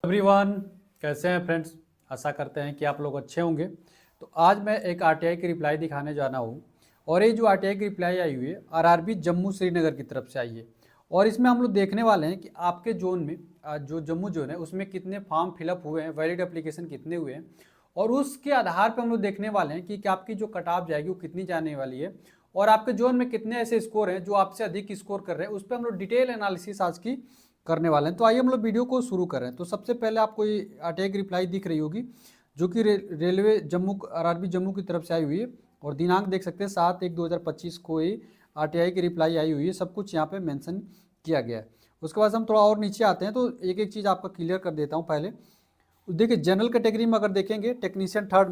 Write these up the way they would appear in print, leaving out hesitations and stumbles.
Everyone, कैसे हैं friends. आशा करते हैं कि आप लोग अच्छे होंगे। तो आज मैं एक आरटीआई की रिप्लाई दिखाने जाना हूँ। और ये जो आरटीआई की रिप्लाई आई हुई है आरआरबी जम्मू श्रीनगर की तरफ से आई है। और इसमें हम लोग देखने वाले हैं कि आपके जोन में जो जम्मू जोन है उसमें कितने फॉर्म फिलअप हुए हैं, वैलिड एप्लीकेशन कितने हुए हैं। और उसके आधार पर हम लोग देखने वाले हैं कि आपकी जो कट ऑफ जाएगी वो कितनी जाने वाली है। और आपके जोन में कितने ऐसे स्कोर हैं जो आपसे अधिक स्कोर कर रहे हैं, उस पर हम लोग डिटेल एनालिसिस आज की करने वाले हैं। तो आइए हम लोग वीडियो को शुरू करें। तो सबसे पहले आपको ये आरटीआई की रिप्लाई दिख रही होगी जो कि रेलवे जम्मू आरआरबी जम्मू की तरफ से आई हुई है। और दिनांक देख सकते हैं 7/1/2025 को ये आरटीआई की रिप्लाई आई हुई है। सब कुछ यहाँ पे मेंशन किया गया है। उसके बाद हम थोड़ा और नीचे आते हैं तो एक एक चीज़ आपका क्लियर कर देता हूँ पहले। देखिए जनरल कैटेगरी में अगर देखेंगे टेक्नीशियन थर्ड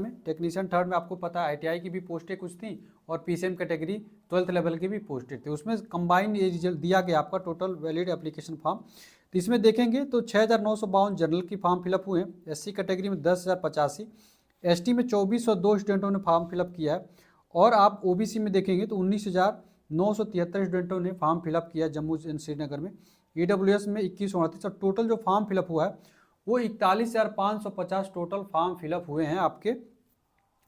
में आपको पता है आईटीआई की भी पोस्टें कुछ थी और पीसीएम कैटेगरी 12th लेवल की भी पोस्टें थी। उसमें कंबाइन ये रिजल्ट दिया गया आपका टोटल वैलिड एप्लीकेशन फॉर्म। तो इसमें देखेंगे तो 6,952 जनरल की फॉर्म फिलअप हुए हैं। एससी कैटेगरी में 10,085, एसटी में 2,402 स्टूडेंटों ने फॉर्म फिलअप किया है। और आप ओबीसी में देखेंगे तो 19,973 स्टूडेंटों ने फॉर्म फिलअप किया है जम्मू एंड श्रीनगर में। ईडब्ल्यूएस में 2138 और टोटल जो फॉर्म फिलअप हुआ है वो 41,550 टोटल फॉर्म फिलअप हुए हैं आपके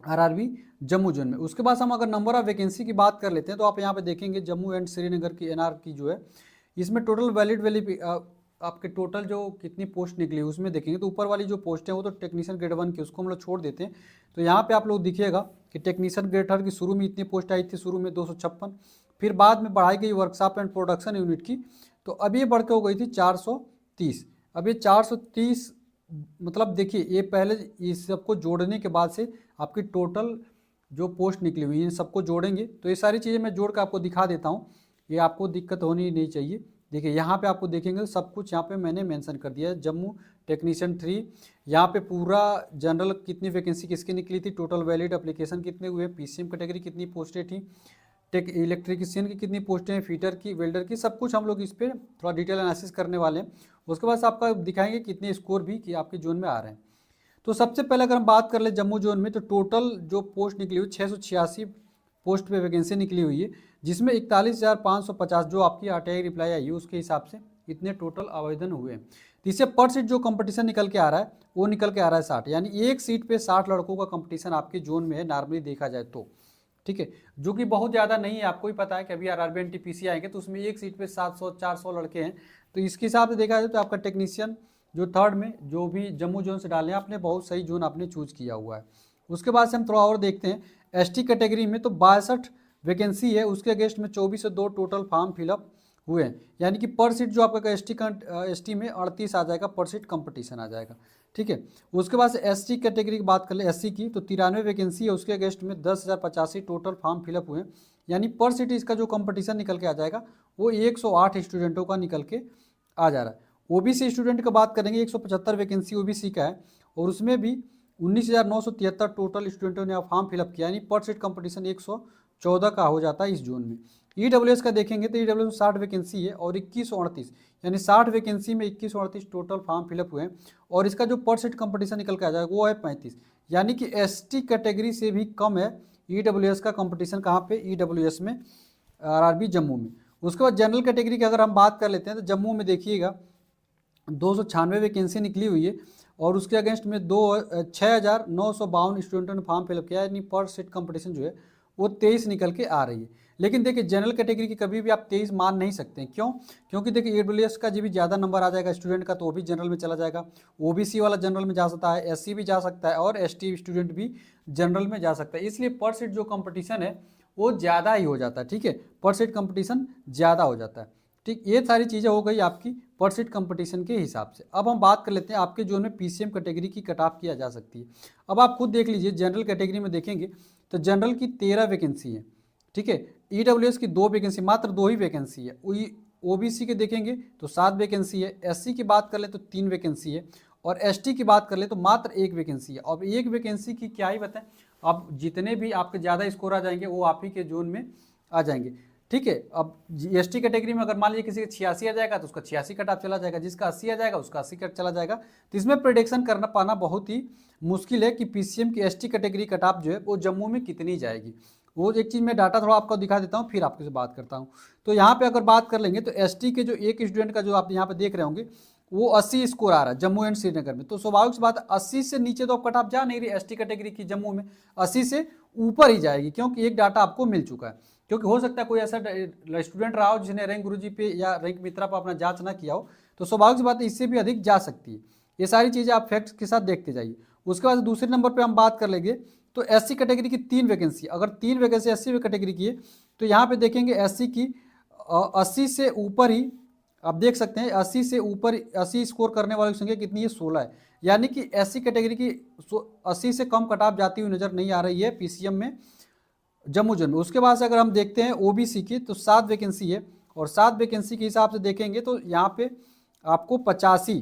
आरआरबी जम्मू जोन में। उसके बाद हम अगर नंबर ऑफ वैकेंसी की बात कर लेते हैं तो आप यहाँ पे देखेंगे जम्मू एंड श्रीनगर की एनआर की जो है इसमें टोटल वैलिड आपके टोटल जो कितनी पोस्ट निकली उसमें देखेंगे तो ऊपर वाली जो पोस्ट है वो तो टेक्नीशियन ग्रेड 1 की, उसको हम लोग छोड़ देते हैं। तो यहाँ पे आप लोग दिखिएगा कि टेक्नीशियन ग्रेड 3 की शुरू में इतनी पोस्ट आई थी, शुरू में 256, फिर बाद में बढ़ाई गई वर्कशॉप एंड प्रोडक्शन यूनिट की, तो अभी ये बढ़ के हो गई थी 430। अब ये 430 मतलब देखिए ये पहले इस सबको जोड़ने के बाद से आपकी टोटल जो पोस्ट निकली हुई है सबको जोड़ेंगे तो ये सारी चीज़ें मैं जोड़ कर आपको दिखा देता हूँ। ये आपको दिक्कत होनी नहीं चाहिए। देखिए यहाँ पे आपको देखेंगे सब कुछ यहाँ पे मैंने मेंशन कर दिया है। जम्मू टेक्नीशियन 3 यहाँ पे पूरा जनरल कितनी वैकेंसी किसकी निकली थी, टोटल वैलिड एप्लीकेशन कितने हुए, पीसीएम कैटेगरी कितनी पोस्टें थी, टेक इलेक्ट्रिशियन की कितनी पोस्टें हैं, फीटर की, वेल्डर की, सब कुछ हम लोग इस पर थोड़ा डिटेल एनालिसिस करने वाले हैं। उसके बाद आपका दिखाएंगे कितने स्कोर भी कि आपके जोन में आ रहे हैं। तो सबसे पहले अगर हम बात कर ले जम्मू जोन में तो टोटल जो पोस्ट निकली हुई 686 पोस्ट पे वैकेंसी निकली हुई है, जिसमें 41,550 जो आपकी आरटीआई रिप्लाई आई है उसके हिसाब से इतने टोटल आवेदन हुए हैं। तो इससे पर सीट जो कंपटीशन निकल के आ रहा है वो निकल के आ रहा है 60, यानी एक सीट पे 60 लड़कों का कंपटीशन आपके जोन में है नॉर्मली देखा जाए तो। ठीक है, जो कि बहुत ज़्यादा नहीं है। आपको ही पता है कि अभी आरआरबी एनटीपीसी आएंगे तो उसमें एक सीट पे 700-400 लड़के हैं। तो इसके हिसाब से देखा जाए तो आपका टेक्नीशियन जो थर्ड में जो भी जम्मू जोन से डाले हैं आपने बहुत सही जोन आपने चूज किया हुआ है। उसके बाद से हम थोड़ा और देखते हैं एसटी कैटेगरी में तो 62 वैकेंसी है, उसके अगेंस्ट में 2402 टोटल फॉर्म फिलअप हुए हैं, यानी कि पर सीट जो आपका एसटी में 38 आ जाएगा, पर सीट कंपटीशन आ जाएगा। ठीक है, उसके बाद एससी कैटेगरी की बात कर ले एससी की तो 93 वैकेंसी है, उसके अगेंस्ट में 10,085 टोटल फॉर्म फिलअप हुए, यानी पर सीट इसका जो कंपटीशन निकल के आ जाएगा वो 108 स्टूडेंटों का निकल के आ जा रहा है। ओबीसी स्टूडेंट का बात करेंगे 175 वैकेंसी ओबीसी का है और उसमें भी 19,973 टोटल स्टूडेंटों ने फॉर्म फिलअप किया, यानी पर सीट कंपटीशन 114 का हो जाता है इस जोन में। ईडब्ल्यूएस का देखेंगे तो ईडब्ल्यूएस में 60 वैकेंसी है और 2138, यानी 60 वैकेंसी में 2138 टोटल फॉर्म फिलअप हुए हैं और इसका जो पर सीट कंपटीशन निकल के आ जाएगा वो है 35, यानी कि एसटी कैटेगरी से भी कम है ईडब्ल्यूएस का कंपटीशन। कहाँ पे? ईडब्ल्यूएस में, आरआरबी जम्मू में। उसके बाद जनरल कैटेगरी की अगर हम बात कर लेते हैं तो जम्मू में देखिएगा 296 वैकेंसी निकली हुई है और उसके अगेंस्ट में 6,952 स्टूडेंटों ने फॉर्म फिलअप किया, यानी पर सीट कंपटीशन जो है वो 23 निकल के आ रही है। लेकिन देखिए जनरल कैटेगरी की कभी भी आप 23 मान नहीं सकते हैं। क्यों? क्योंकि देखिए ईडब्ल्यूएस का जो भी ज़्यादा नंबर आ जाएगा स्टूडेंट का तो वो भी जनरल में चला जाएगा, ओबीसी वाला जनरल में जा सकता है, एससी भी जा सकता है और एसटी स्टूडेंट भी जनरल में जा सकता है। इसलिए पर सीट जो कंपटीशन है वो ज़्यादा ही हो जाता है। ठीक है, पर सीट कंपटीशन ज़्यादा हो जाता है। ठीक, ये सारी चीज़ें हो गई आपकी पर सीट कंपटीशन के हिसाब से। अब हम बात कर लेते हैं आपके जोन में पीसीएम कैटेगरी की कट ऑफ किया जा सकती है। अब आप खुद देख लीजिए जनरल कैटेगरी में देखेंगे तो जनरल की 13 वैकेंसी है। ठीक है, ईडब्ल्यूएस की 2 वैकेंसी, मात्र 2 ही वैकेंसी है। ओबीसी के देखेंगे तो 7 वैकेंसी है, एससी की बात कर ले तो 3 वैकेंसी है और एसटी की बात कर ले तो मात्र 1 वैकेंसी है। अब 1 वैकेंसी की क्या ही बताएं, अब जितने भी आपके ज़्यादा स्कोर आ जाएंगे वो आप ही के जोन में आ जाएंगे। ठीक है, अब एसटी कैटेगरी में अगर मान लीजिए किसी का 86 आ जाएगा तो उसका 86 कट ऑफ चला जाएगा, जिसका 80 आ जाएगा उसका 80 कट चला जाएगा। तो इसमें प्रेडिक्शन करना पाना बहुत ही मुश्किल है कि पीसीएम की एसटी कैटेगरी कट ऑफ जो है वो जम्मू में कितनी जाएगी। वो एक चीज़ मैं डाटा थोड़ा आपको दिखा देता हूँ फिर आपसे बात करता हूँ। तो यहाँ पे अगर बात कर लेंगे तो एसटी के जो एक स्टूडेंट का जो आप यहाँ पे देख रहे होंगे वो 80 स्कोर आ रहा है जम्मू एंड श्रीनगर में, तो स्वाभाविक सी बात है 80 से नीचे तो अब कट ऑफ जा नहीं रही एसटी कैटेगरी की जम्मू में, 80 से ऊपर ही जाएगी, क्योंकि एक डाटा आपको मिल चुका है। क्योंकि हो सकता है कोई ऐसा स्टूडेंट रहा हो जिसने रैंक गुरुजी पे या रैंक मित्रा पर अपना जांच ना किया हो, तो स्वाभाविक सी बात है इससे भी अधिक जा सकती है। ये सारी चीज़ें आप फैक्ट्स के साथ देखते जाइए। उसके बाद दूसरे नंबर पर हम बात कर लेंगे तो एससी कैटेगरी की 3 वैकेंसी, अगर 3 वैकेंसी एससी कैटेगरी की है तो यहाँ पे देखेंगे एससी की 80 से ऊपर ही आप देख सकते हैं, 80 से ऊपर 80 स्कोर करने वालों की संख्या कितनी है, 16 है। यानी कि एससी कैटेगरी की 80 से कम कट ऑफ जाती हुई नजर नहीं आ रही है पीसीएम में जम्मू जोन में। उसके बाद से अगर हम देखते हैं ओबीसी की तो 7 वैकेंसी है, और 7 वैकेंसी के हिसाब से देखेंगे तो यहाँ पे आपको 85,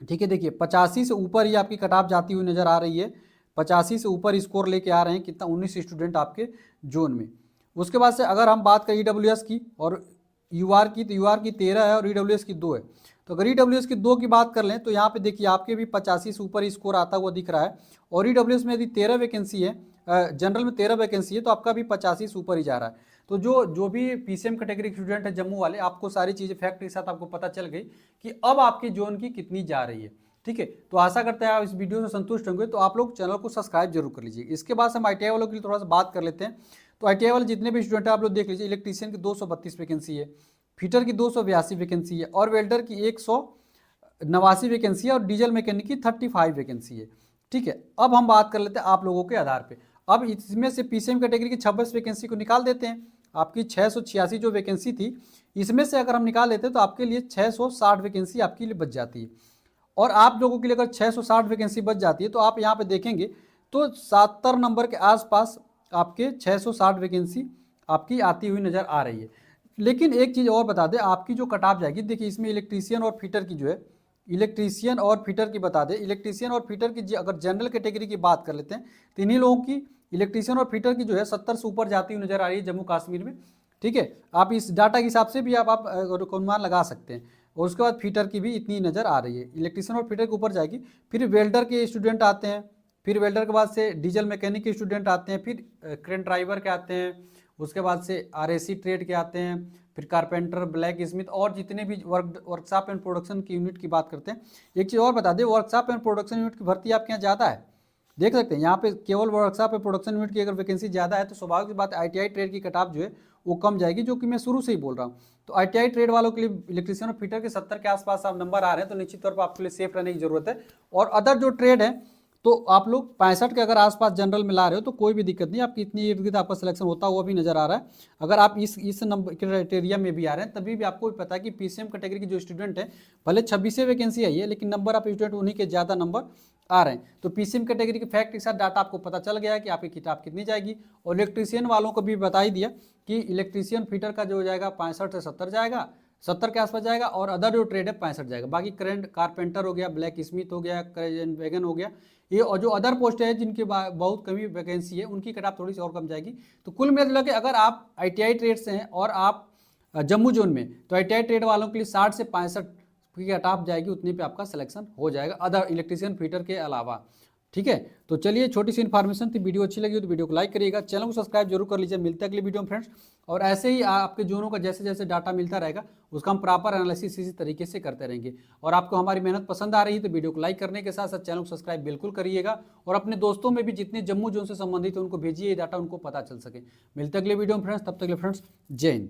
ठीक है, देखिए 85 से ऊपर ही आपकी कट ऑफ जाती हुई नजर आ रही है, 85 से ऊपर स्कोर लेके आ रहे हैं कितना, 19 स्टूडेंट आपके जोन में। उसके बाद से अगर हम बात करें ईडब्ल्यूएस की और यूआर की, तो यूआर की 13 है और ईडब्ल्यूएस की 2 है। तो अगर ईडब्ल्यूएस की 2 की बात कर लें तो यहाँ पे देखिए आपके भी 85 से ऊपर स्कोर आता हुआ दिख रहा है, और ईडब्ल्यूएस में यदि 13 वैकेंसी है, जनरल में 13 वैकेंसी है, तो आपका भी 85 से ऊपर ही जा रहा है। तो जो भी पीसीएम कैटेगरी के स्टूडेंट है जम्मू वाले, आपको सारी चीज़ें फैक्ट के साथ आपको पता चल गई कि अब आपकी जोन की कितनी जा रही है, ठीक है। तो आशा करते हैं आप इस वीडियो से संतुष्ट होंगे, तो आप लोग चैनल को सब्सक्राइब जरूर कर लीजिए। इसके बाद हम आईटीआई वालों के लिए थोड़ा सा बात कर लेते हैं। तो आईटीआई वाले जितने भी स्टूडेंट है आप लोग देख लीजिए, इलेक्ट्रीशियन की 232 वैकेंसी है, फिटर की 282 वैकेंसी है, और वेल्डर की 189 वैकेंसी है, और डीजल मैकेनिक की 35 वैकेंसी है, ठीक है। अब हम बात कर लेते हैं आप लोगों के आधार पे। अब इसमें से पीसीएम कैटेगरी की 26 वैकेंसी को निकाल देते हैं, आपकी 686 जो वैकेंसी थी इसमें से अगर हम निकाल लेते हैं तो आपके लिए 660 वैकेंसी आपके लिए बच जाती है। और आप लोगों के लिए अगर 660 वैकेंसी बच जाती है तो आप यहाँ पे देखेंगे तो 70 नंबर के आसपास आपके 660 वैकेंसी आपकी आती हुई नज़र आ रही है। लेकिन एक चीज़ और बता दें, आपकी जो कट ऑफ जाएगी, देखिए इसमें इलेक्ट्रीशियन और फिटर की जो है, इलेक्ट्रीशियन और फिटर की बता दें, इलेक्ट्रीशियन और फिटर की अगर जनरल कैटेगरी की बात कर लेते हैं तो इन्हीं लोगों की इलेक्ट्रीशियन और फिटर की जो है 70 से ऊपर जाती हुई नजर आ रही है जम्मू कश्मीर में, ठीक है। आप इस डाटा के हिसाब से भी आप अनुमान लगा सकते हैं। और उसके बाद फिटर की भी इतनी नज़र आ रही है, इलेक्ट्रीशियन और फिटर के ऊपर जाएगी। फिर वेल्डर के स्टूडेंट आते हैं, फिर वेल्डर के बाद से डीजल मैकेनिक के स्टूडेंट आते हैं, फिर क्रेन ड्राइवर के आते हैं, उसके बाद से आरएसी ट्रेड के आते हैं, फिर कारपेंटर, ब्लैक स्मिथ, और जितने भी वर्कशॉप एंड प्रोडक्शन की यूनिट की बात करते हैं। एक चीज़ और बता दें, वर्कशॉप एंड प्रोडक्शन यूनिट की भर्ती आपके यहाँ ज़्यादा है, देख सकते हैं यहाँ पे केवल वर्कशॉप एंड प्रोडक्शन यूनिट की अगर वैकेंसी ज़्यादा है तो स्वाभाविक सी बात आईटीआई ट्रेड की कट ऑफ जो है वो कम जाएगी, जो कि मैं शुरू से ही बोल रहा हूँ। तो आईटीआई ट्रेड वालों के लिए इलेक्ट्रीशियन और फिटर के 70 के आसपास आप नंबर आ रहे हैं तो निश्चित तौर पर आपके लिए सेफ रहने की जरूरत है। और अदर जो ट्रेड है तो आप लोग 65 के अगर आसपास जनरल में ला रहे हो तो कोई भी दिक्कत नहीं, आपकी इतनी इर्द गिर्द आपका सिलेक्शन होता हुआ भी नजर आ रहा है। अगर आप इस नंबर क्राइटेरिया में भी आ रहे हैं तभी भी आपको पता है कि पीसीएम कैटेगरी की जो स्टूडेंट है, भले 26 वैकेंसी आई है लेकिन नंबर ऑफ स्टूडेंट उन्हीं के ज़्यादा नंबर आ रहे हैं। तो पीसीएम कैटेगरी के फैक्ट के साथ डाटा आपको पता चल गया है कि आपकी किताब कितनी जाएगी। और इलेक्ट्रीशियन वालों को भी बता ही दिया कि इलेक्ट्रीशियन फिटर का जो जाएगा 65 से 70 जाएगा, 70 के आसपास जाएगा, और अदर जो ट्रेड है 65 जाएगा। बाकी करेंट कारपेंटर हो गया, ब्लैक स्मिथ हो गया, वैगन हो गया, ये और जो अदर पोस्ट है जिनकी बहुत कमी वैकेंसी है उनकी कट ऑफ थोड़ी सी और कम जाएगी। तो कुल मिला के अगर आप आईटीआई ट्रेड से हैं और आप जम्मू जोन में, तो आईटीआई ट्रेड वालों के लिए 60 से 65 की कट ऑफ जाएगी, उतने पे आपका सिलेक्शन हो जाएगा अदर इलेक्ट्रीशियन फिटर के अलावा, ठीक है। तो चलिए, छोटी सी इन्फॉर्मेशन थी, वीडियो अच्छी लगी हो तो वीडियो को लाइक करिएगा, चैनल को सब्सक्राइब जरूर कर लीजिए। मिलते हैं अगली वीडियो में फ्रेंड्स, और ऐसे ही आपके जोनों का जैसे जैसे डाटा मिलता रहेगा उसका हम प्रॉपर एनालिसिस इसी तरीके से करते रहेंगे। और आपको हमारी मेहनत पसंद आ रही है तो वीडियो को लाइक करने के साथ साथ चैनल को सब्सक्राइब बिल्कुल करिएगा, और अपने दोस्तों में भी जितने जम्मू जोन से संबंधित है उनको भेजिए, ये डाटा उनको पता चल सके। मिलते हैं अगले वीडियो में फ्रेंड्स, तब तक के लिए फ्रेंड्स जय हिंद।